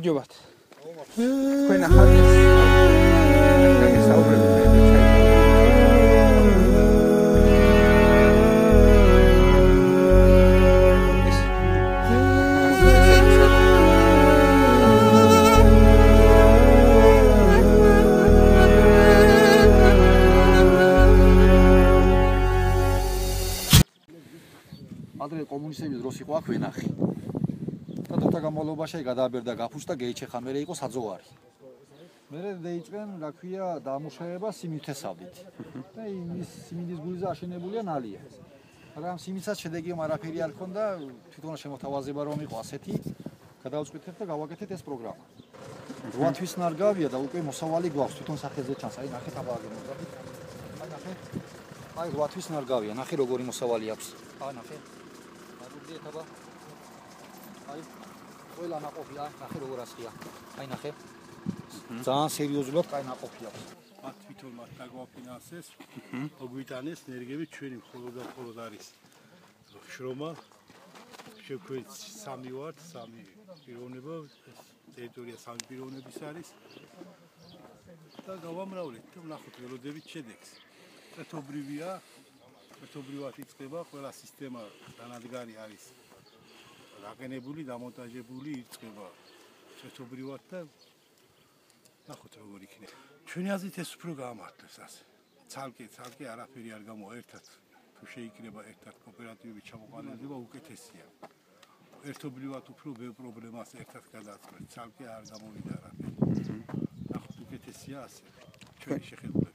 გამარჯობათ. თქვენ ახალ საუბრობთ ადრე კომუნისტების დროს იყო აქ ვენახი. და დროთა განმავლობაში გადააბერდა გაფუს და გეიჩეხა, მერე იყო საძოვარი. მერე დაიწყენ, რა ქვია, დამუშავება სიმინთესავდით. და იმის სიმინდის გულზე აშენებულია ნალია. მაგრამ სიმინთსაც შედეგი არაფერი არ ქონდა, თვითონ შემოთავაზება რომ იყო ასეთი, გადავწყვიტეთ და გავაკეთეთ ეს პროგრამა. 8 თვის ნარგავია და უკვე მოსავალი გვაქვს თვითონ სახეზე ჩანს. აი ნახეთ აბა აგემოდებით. აი ნახეთ. აი 8 თვის ნარგავია, ნახე როგორი მოსავალი აქვს. აი ნახე. ეთაბა აი ყველა ნაყოფი ნახე როგორ ასხია აი ნახე ძალიან სერიოზულად კაი ნაყოფი აქვს მათ თვითონ მათ დაგვაფინანსეს მოგვიტანეს ნერგები ჩვენი მხოლოდ და მხოლოდ არის შრომა შეგვეც სამი ვართ სამი პიროვნება ტერიტორია სამი პიროვნების არის და გავამრავლეთ და ვნახოთ ველოდებით შედეგს ერთობრივად იწყება ყველა სისტემა დანადგარი არის რაგენებული, დამონტაჟებული იწყება ერთობრივად და ნახოთ როგორ იქნება. ჩვენი აზრით ეს უფრო გაამართლებს ასე. ცალკე არაფერი არ გამოვა ერთად. თუ შეიკრება ერთად კოოპერატივების ჩამოყალიბება უკეთესია. ერთობრივად უფრო ბევრ პრობლემას ერთად გადაწყდეს. ცალკე არ გამოვიდა არაფერი. ნახოთ უკეთესია ასე. ჩვენი შეხედულებით.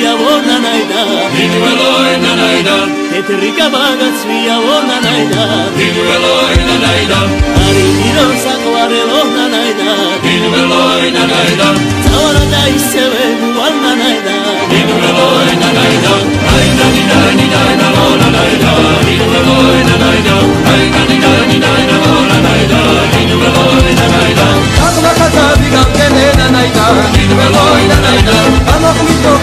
Via bona naida, Vinveloi na naida, Etrica bagas via bona naida, Vinveloi na naida, Ari miro saquarelo na naida, Vinveloi na naida, Zawara dai seve buona naida, Vinveloi na naida, ai na ni na na naida, Vinveloi na naida, ai na ni na na naida, Vinveloi na naida, Akla kata biga kene na naida, Vinveloi na naida, Amo kumito